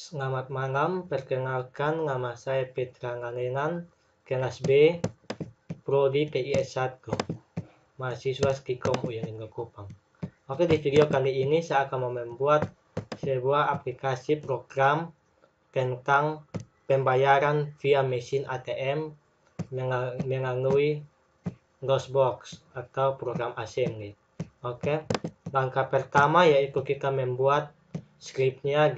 Selamat malam, perkenalkan nama saya Petra Ngalengan, kelas B, Prodi PIS 1, mahasiswa Skikom UIN Indo Kupang. Oke, di video kali ini saya akan membuat sebuah aplikasi program tentang pembayaran via mesin ATM melalui DOSBox atau program assembly. Oke, langkah pertama yaitu kita membuat scriptnya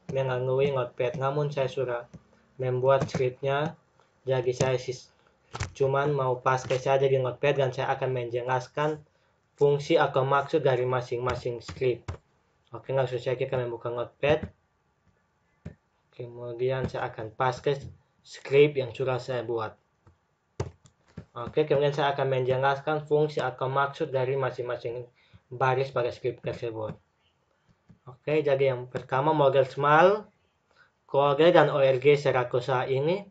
melalui Notepad. Namun saya sudah membuat scriptnya, jadi saya cuman mau paste saja di Notepad dan saya akan menjelaskan fungsi atau maksud dari masing-masing script. Oke, langsung saja kita membuka Notepad. Kemudian saya akan paste script yang sudah saya buat. Oke, kemudian saya akan menjelaskan fungsi atau maksud dari masing-masing baris pada script tersebut. Oke, jadi yang pertama model small, kode dan org Serakosa ini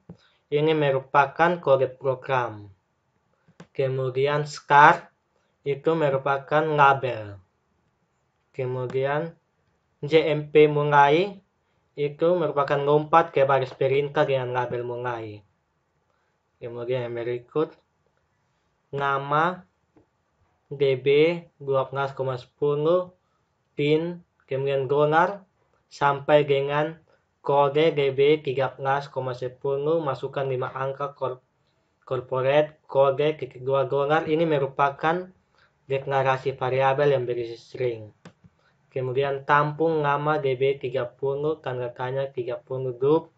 merupakan kode program. Kemudian scar itu merupakan label. Kemudian JMP mulai itu merupakan lompat ke baris perintah dengan label mulai. Kemudian yang berikut nama DB 12,10 pin, kemudian dolar sampai dengan kode DB 13,10 masukkan 5 angka corporate, kode kedua dolar ini merupakan deklarasi variabel yang berisi string. Kemudian tampung nama DB 30 tanda tanya 30 dub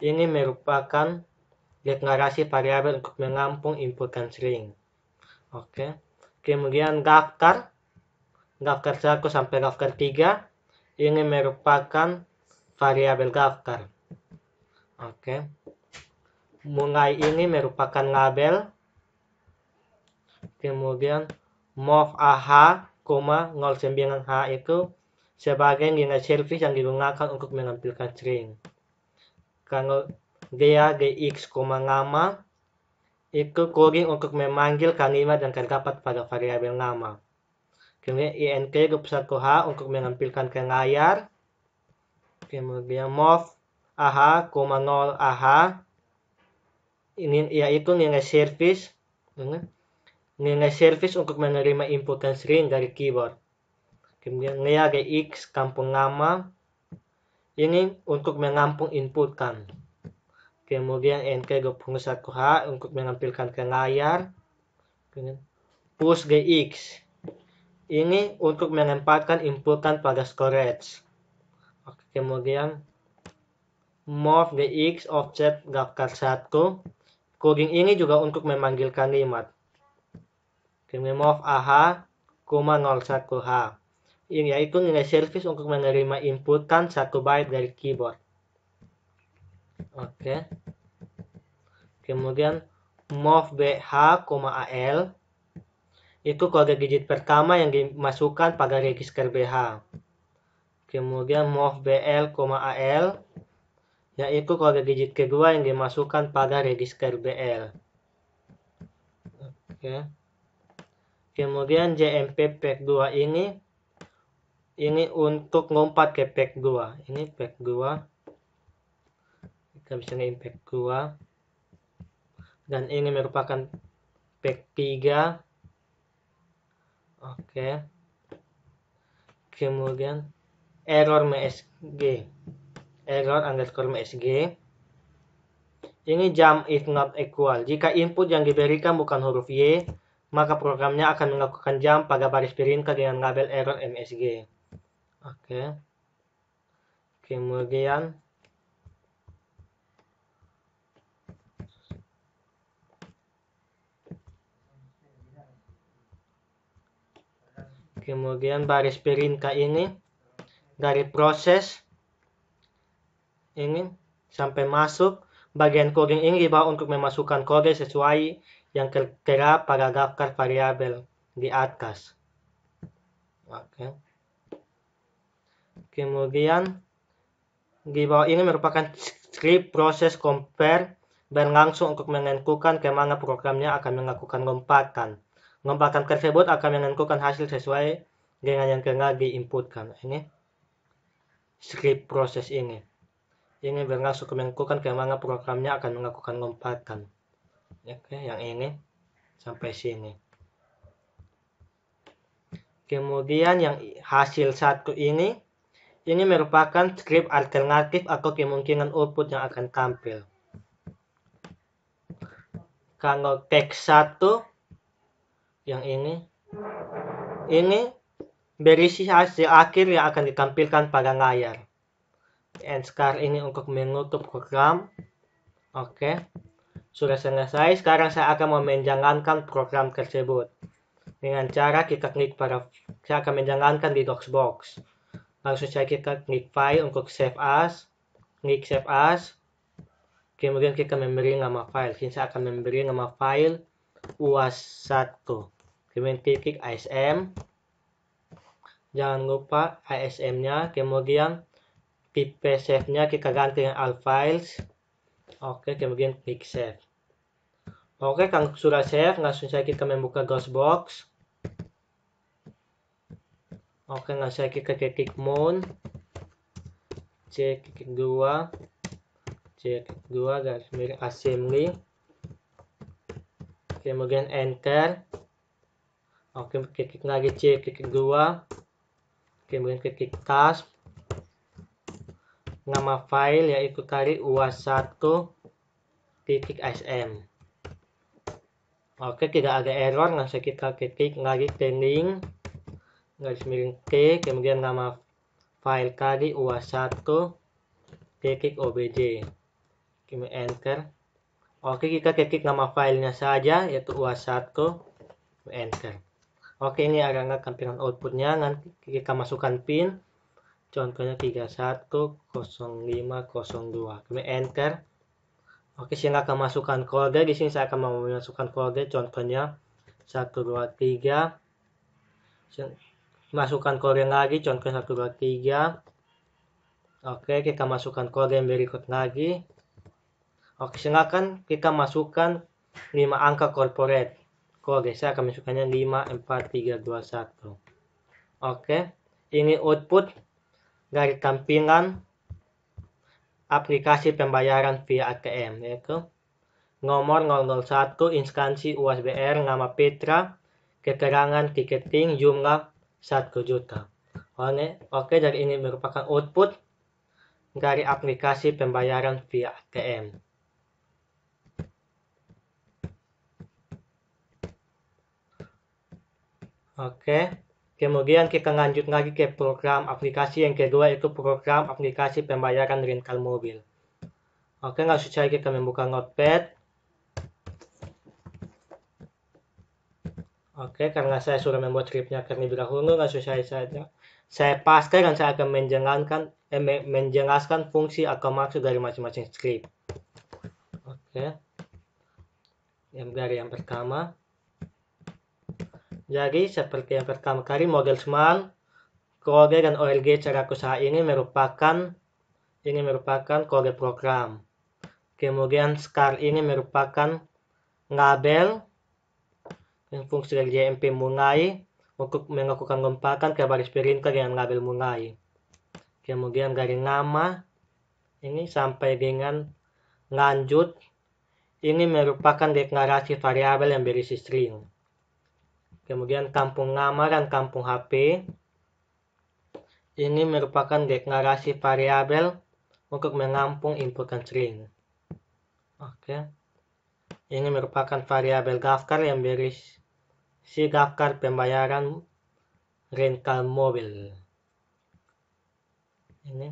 ini merupakan deklarasi variabel untuk menampung inputan string. Oke. Kemudian daftar 1 sampai daftar 3 ini merupakan variabel daftar. Oke. Mulai ini merupakan label. Kemudian mov AH, 09H itu sebagai nilai service yang digunakan untuk menampilkan string. Kalau dia GX, nama itu coding untuk memanggil kalimat yang terdapat pada variabel nama. Kemudian int grup 1h untuk menampilkan ke layar. Kemudian mov AH, 0AH ini yaitu nilai service untuk menerima inputan string dari keyboard. Kemudian lea gx kampung nama ini untuk menampung inputan. Kemudian nk 21h untuk menampilkan ke layar. Kemudian push gx ini untuk menempatkan inputan pada storage. Oke, kemudian mov gx offset daftar 1 coding ini juga untuk memanggil kalimat. Kemudian mov AH, 01H ini yaitu nilai service untuk menerima inputan 1 byte dari keyboard. Oke. Kemudian mov BH, AL itu kode digit pertama yang dimasukkan pada register BH. Kemudian mov BL, AL yaitu kode digit kedua yang dimasukkan pada register BL. Oke. Kemudian JMP pack 2 ini untuk lompat ke pack 2. Ini pack 2. Kita bisa nge pack 2. Dan ini merupakan pack 3. Oke. Kemudian error MSG. Error underscore MSG. Ini jump if not equal. Jika input yang diberikan bukan huruf Y, maka programnya akan melakukan jump pada baris perintah dengan label error MSG. Oke. Kemudian baris perintah ini dari proses ini sampai masuk bagian coding ini dibawa untuk memasukkan kode sesuai yang tertera pada daftar variabel di atas. Oke. Kemudian di bawah ini merupakan script proses compare berlangsung untuk menentukan kemana programnya akan melakukan lompatan. Lompatan tersebut akan menentukan hasil sesuai dengan yang telah diinputkan. Ini script proses ini. Ini berlangsung melakukan kemana programnya akan melakukan lompatan. Oke, yang ini sampai sini. Kemudian yang hasil satu ini merupakan script alternatif atau kemungkinan output yang akan tampil. Kalau teks 1 yang ini berisi hasil akhir yang akan ditampilkan pada layar. And sekarang ini untuk menutup program. Oke. Sudah selesai. Sekarang saya akan menjalankan program tersebut. Dengan cara kita klik saya akan menjalankan di DOSBox. Langsung saya kita klik file untuk save as. Klik save as. Kemudian kita memberi nama file. Sini saya akan memberi nama file UAS1. Kemudian klik ISM. Jangan lupa ISM-nya. Kemudian tipe save-nya kita ganti dengan all files. Oke, kemudian klik save. Oke, kalau sudah save, langsung saja kita membuka DOSBox. Oke, langsung saja kita klik Moon. C2 garis miring assembly. Kemudian enter. Oke, klik lagi C2. Kemudian klik task. Nama file yaitu tadi uas1.ism. Oke, tidak ada error. Langsung kita klik lagi ke link garis miring T, kemudian nama file tadi uas1.obj. Kemudian enter. Oke, kita klik nama filenya saja yaitu uas1, enter. Oke, ini adalah tampilan outputnya. Nanti kita masukkan pin. Contohnya 310502. Kemudian enter. Oke, silakan masukkan kode. Di sini saya akan memasukkan kode. Contohnya 123. Masukkan kode lagi. Contohnya 123. Oke, kita masukkan kode yang berikut lagi. Oke, silakan kita masukkan 5 angka corporate kode. Saya akan masukkannya 54321. Oke, ini output dari tampilan aplikasi pembayaran via ATM, yaitu nomor 001 instansi UASBR, nama Petra, keterangan tiketing, jumlah 1 juta. Oke, jadi ini merupakan output dari aplikasi pembayaran via ATM. Oke. Kemudian kita lanjut lagi ke program aplikasi yang kedua, yaitu program aplikasi pembayaran rental mobil. Oke, langsung saja kita membuka Notepad. Oke, karena saya sudah membuat scriptnya terlebih dahulu, langsung saya paste dan saya akan menjelaskan fungsi atau maksud dari masing-masing script. Oke, dari yang pertama. Jadi seperti yang pertama kali, model smart, kode dan OLG cara usaha ini merupakan kode program. Kemudian scar ini merupakan label yang fungsi dari JMP mulai untuk melakukan lompatan ke baris perintah dengan label mulai. Kemudian dari nama ini sampai dengan lanjut ini merupakan deklarasi variabel yang berisi string. Kemudian kampung nama dan kampung HP ini merupakan deklarasi variabel untuk menampung inputan string. Oke. Ini merupakan variabel daftar yang berisi daftar pembayaran rental mobil. Ini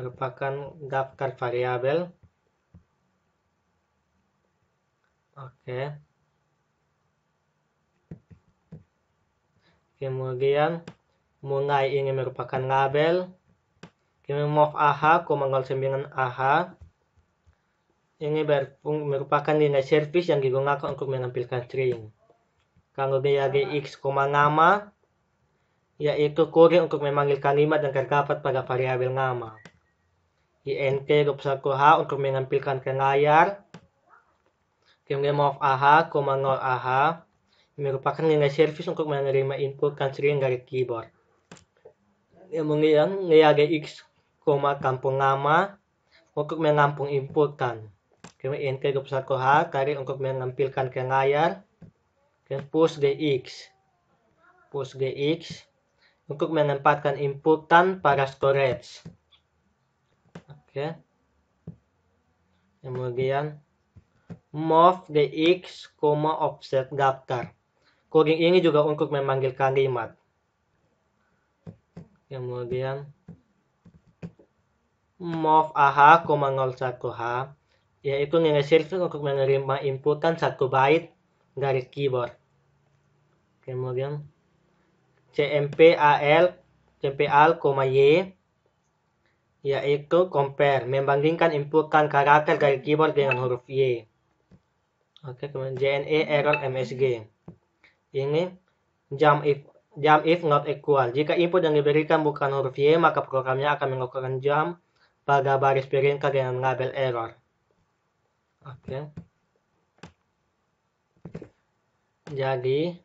merupakan daftar variabel. Oke. Kemudian mulai ini merupakan label. Kemudian move AH, 09 AH. Ini merupakan nilai service yang digunakan untuk menampilkan string. Kalau dia X, nama, yaitu kode untuk memanggil kalimat yang terdapat pada variabel nama. INT 21H untuk menampilkan ke layar. Kemudian move AH, 0 AH. Merupakan nilai service untuk menerima input string dari keyboard. Kemudian nilai X, kampung nama untuk menampung inputan. Kemudian enter 21H tadi untuk menampilkan ke layar. Kemudian push GX untuk menempatkan inputan pada storage. Oke. Kemudian move GX, offset daftar. Coding ini juga untuk memanggil kalimat. Kemudian move AH, 01H, yaitu nilai service untuk menerima inputan 1 byte dari keyboard. Kemudian CMPAL, Y, yaitu compare, membandingkan inputan karakter dari keyboard dengan huruf Y. Oke, kemudian JNE error MSG. Ini jump if not equal. Jika input yang diberikan bukan huruf Y, maka programnya akan melakukan jump pada baris perintah dengan label error. Oke. Jadi,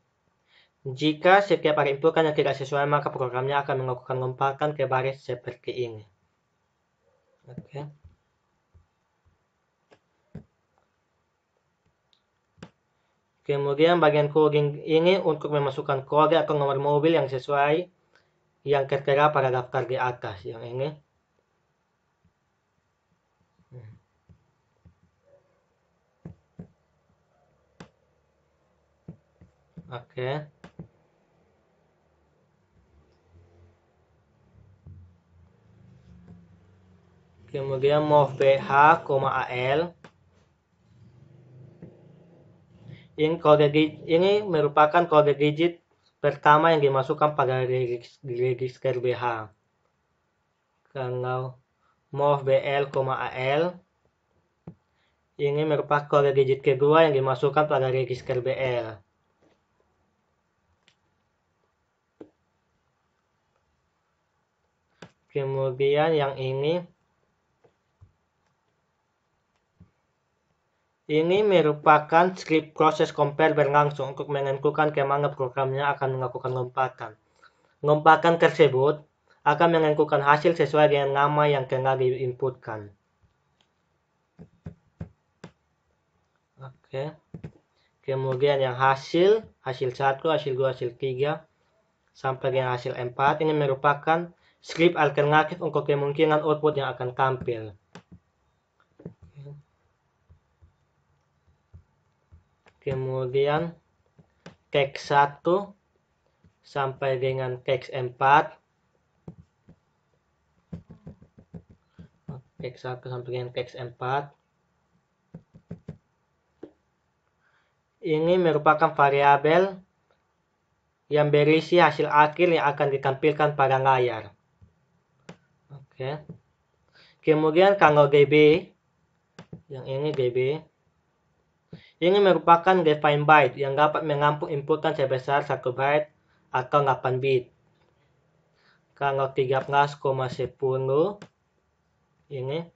jika setiap ada inputan yang tidak sesuai, maka programnya akan melakukan lompatan ke baris seperti ini. Oke. Kemudian bagian coding ini untuk memasukkan kode atau nomor mobil yang sesuai yang tertera pada daftar di atas. Yang ini. Oke. Kemudian move BH, AL. Ini merupakan kode digit pertama yang dimasukkan pada register BH. Kalau move BL, AL, ini merupakan kode digit kedua yang dimasukkan pada register BL. Kemudian yang ini merupakan script proses compare berlangsung untuk menentukan kemana programnya akan melakukan lompatan. Lompatan tersebut akan menentukan hasil sesuai dengan nama yang telah diinputkan. Oke. Kemudian yang hasil 1, hasil 2, hasil 3, sampai dengan hasil 4, ini merupakan script alternatif untuk kemungkinan output yang akan tampil. Kemudian teks 1 sampai dengan teks 4. Teks 1 sampai dengan teks 4. Ini merupakan variabel yang berisi hasil akhir yang akan ditampilkan pada layar. Oke. Kemudian kalau DB, yang ini DB, ini merupakan define byte yang dapat menampung inputan sebesar 1 byte atau 8 bit. Kalau 13,10 ini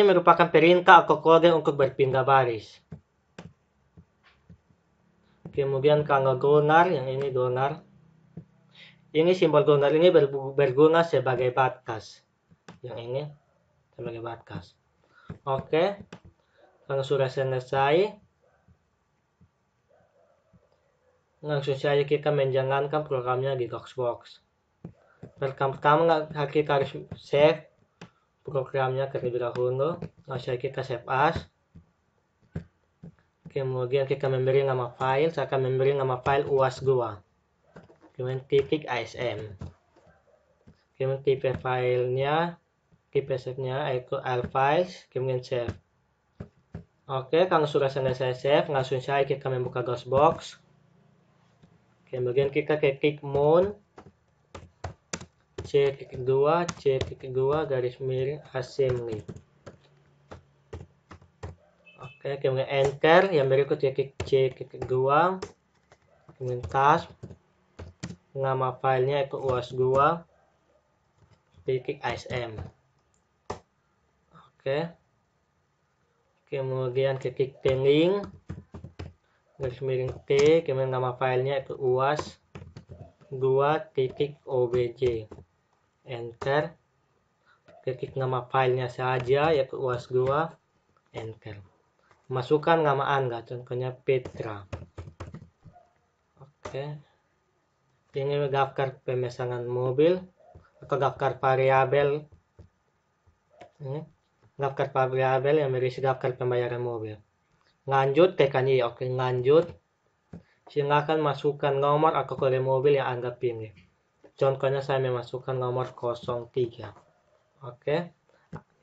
merupakan perintah atau kode untuk berpindah baris. Kemudian kalau dolar, yang ini dolar, ini simbol dolar ini berguna sebagai batas. Yang ini sebagai batas. Oke, kalau sudah selesai, langsung saja kita menjalankan programnya di DOSBox. Pertama kita harus save programnya terlebih dahulu. Langsung kita save as. Kemudian kita memberi nama file. Saya akan memberi nama file uas2. Kemudian titik asm. Kemudian tipe filenya, tipe save-nya yaitu files. Kemudian save. Oke, kalau sudah selesai save, langsung saja kita membuka DOSBox. Kemudian kita ketik mount C2 garis miring assembly. Oke, kemudian enter. Yang berikut ketik C2, kemudian task, nama filenya itu uas2 .asm. Oke, kemudian ketik link garis miring T, kemudian nama filenya itu uas2.obj. Enter. ketik nama filenya saja, yaitu UAS2, enter. Masukkan nama Anda, contohnya Petra. Oke. Ini daftar pemesanan mobil atau daftar variabel. Ini daftar variabel yang berisi daftar pembayaran mobil. Lanjut, tekan I. Oke, lanjut. Silakan masukkan nomor atau kode mobil yang Anda pilih. Contohnya saya memasukkan nomor 03. Oke.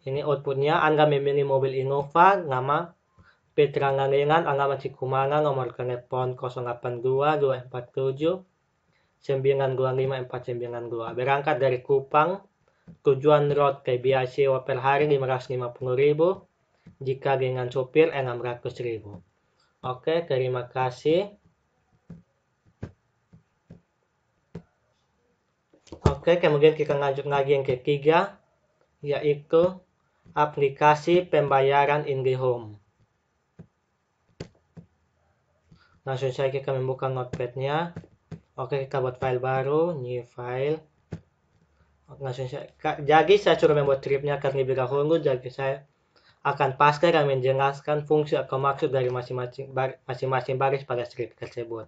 Ini outputnya, Anda memilih mobil Innova, nama Petra Langengan, alamat Cikumana, nomor telepon 082 247 925 492. Berangkat dari Kupang, tujuan road ke biaya sewa per hari 550.000, jika dengan sopir 600.000. Oke, terima kasih. Oke, kemudian kita lanjut lagi yang ketiga, yaitu aplikasi pembayaran IndiHome. Langsung saja kita membuka notepad-nya. Oke, kita buat file baru, new file. Langsung saja. Jadi saya suruh membuat script-nya terlebih dahulu, jadi saya akan pasca dan menjelaskan fungsi atau maksud dari masing-masing baris pada script tersebut.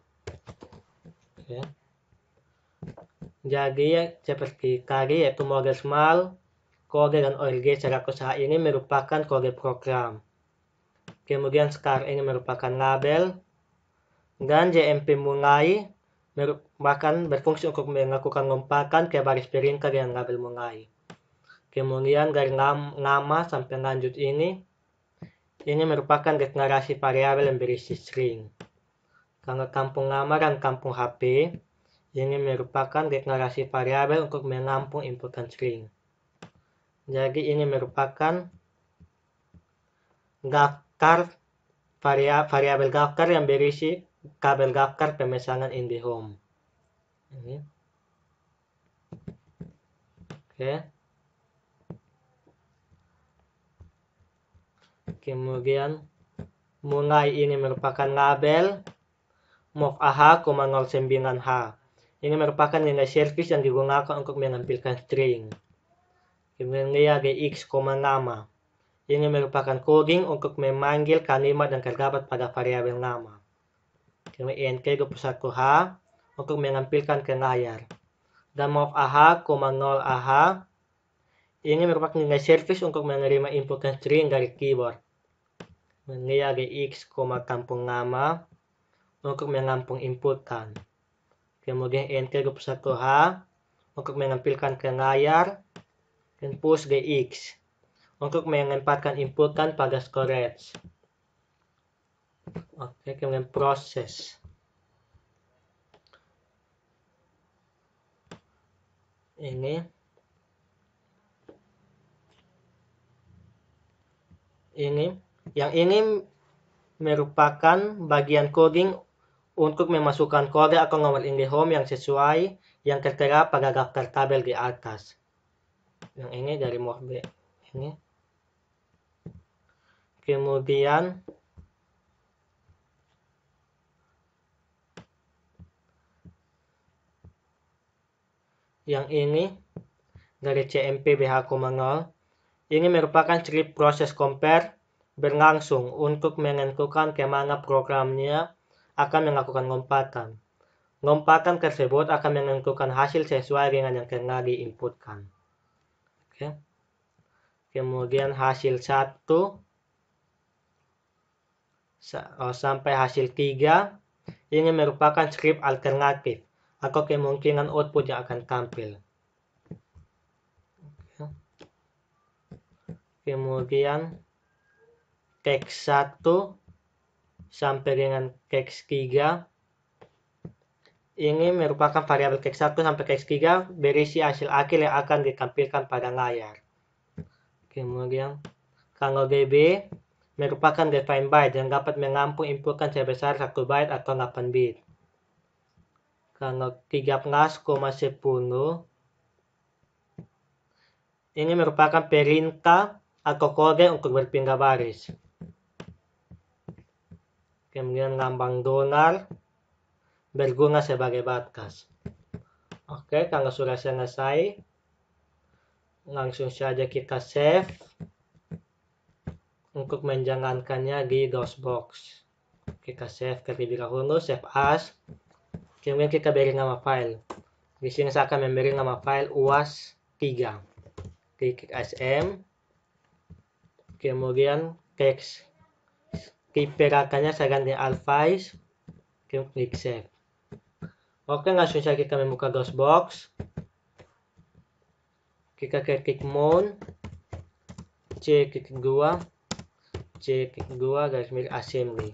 Oke. Jadi seperti tadi, yaitu model small, kode dan ORG secara usaha ini merupakan kode program. Kemudian scar ini merupakan label, dan JMP mulai merupakan berfungsi untuk melakukan lompatan ke baris perintah dengan label mulai. Kemudian dari nama sampai lanjut ini merupakan deklarasi variabel yang berisi string. Kalau kampung nama dan kampung HP, ini merupakan deklarasi variabel untuk menampung inputan string. Jadi ini merupakan daftar variabel daftar yang berisi kabel daftar pemesanan IndiHome. Ini. Oke. Kemudian mulai ini merupakan label mov AH, 09H. Ini merupakan nilai servis yang digunakan untuk menampilkan string. Kemudian DX, nama. Ini merupakan coding untuk memanggil kalimat yang terdapat pada variabel nama. Kemudian INK21H untuk menampilkan ke layar. Dan mov AH, 0AH. Ini merupakan nilai servis untuk menerima input string dari keyboard. Kemudian DX, kampung nama untuk menampung inputan. Kemudian INK21H untuk menampilkan ke layar. Dan push DX untuk menempatkan inputan pada storage. Oke, kemudian proses. Ini yang ini merupakan bagian coding untuk memasukkan kode atau nomor IndiHome yang sesuai yang tertera pada daftar tabel di atas. Yang ini dari mov B. Ini. Kemudian yang ini dari CMP BH,0. Ini merupakan script proses compare berlangsung untuk menentukan kemana programnya akan melakukan lompatan. Lompatan tersebut akan menentukan hasil sesuai dengan yang telah diinputkan. Oke. Kemudian hasil 1 sampai hasil 3 ini merupakan script alternatif atau kemungkinan output yang akan tampil. Kemudian teks 1 sampai dengan teks 3 ini merupakan variabel teks 1 sampai teks 3 berisi hasil akhir yang akan ditampilkan pada layar. Kemudian kalau DB merupakan define byte yang dapat menampung inputan sebesar 1 byte atau 8 bit. Kalau 13,10 ini merupakan perintah atau kode untuk berpindah baris. Kemudian lambang dolar berguna sebagai batas. Oke, kalau sudah selesai, langsung saja kita save untuk menjalankannya di DOSBox. Kita save terlebih dahulu, save as. Kemudian kita beri nama file. Di sini saya akan memberi nama file uas3. Klik sm. Kemudian teks tipe rakannya saya ganti Alphys. Kemudian klik save. Oke, langsung saja kita membuka DOSBox. Kita klik mount, C2, garis miring assembly.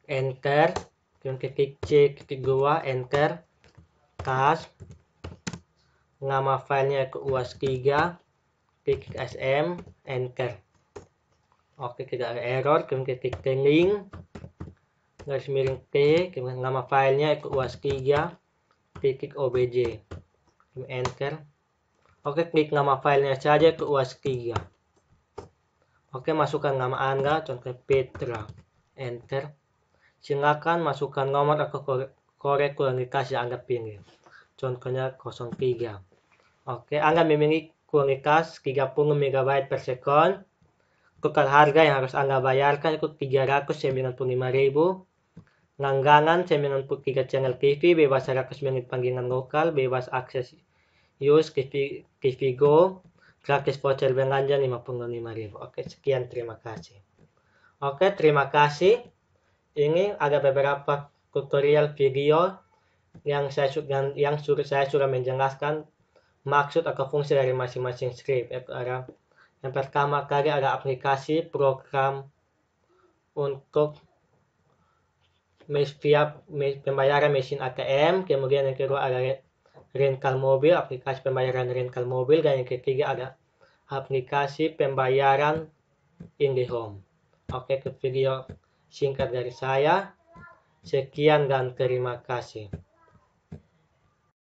Enter, kemudian klik C2, enter, task, nama filenya ke uas3, klik sm, enter. Oke, tidak ada error, kemudian klik link, garis miring T, kemudian nama filenya ke uas3, klik obj, kemudian enter. Oke, klik nama filenya saja ke uas3. Oke, masukkan nama Anda, contoh Petra, enter. Silakan masukkan nomor atau korek kualitas yang Anda pilih. Contohnya 03. Oke, Anda memiliki kualitas 30 MB per second. Total harga yang harus Anda bayarkan itu 395.000. Langganan 93 channel TV, bebas 100 menit panggilan lokal, bebas akses use TV Go, gratis voucher belanja 55.000. Oke, sekian, terima kasih. Oke, terima kasih. Ini ada beberapa tutorial video yang saya sudah menjelaskan maksud atau fungsi dari masing-masing script. Yang pertama kali ada aplikasi program untuk pembayaran mesin ATM, kemudian yang kedua ada rental mobil, aplikasi pembayaran rental mobil, dan yang ketiga ada aplikasi pembayaran IndiHome. Oke, ke video singkat dari saya. Sekian dan terima kasih.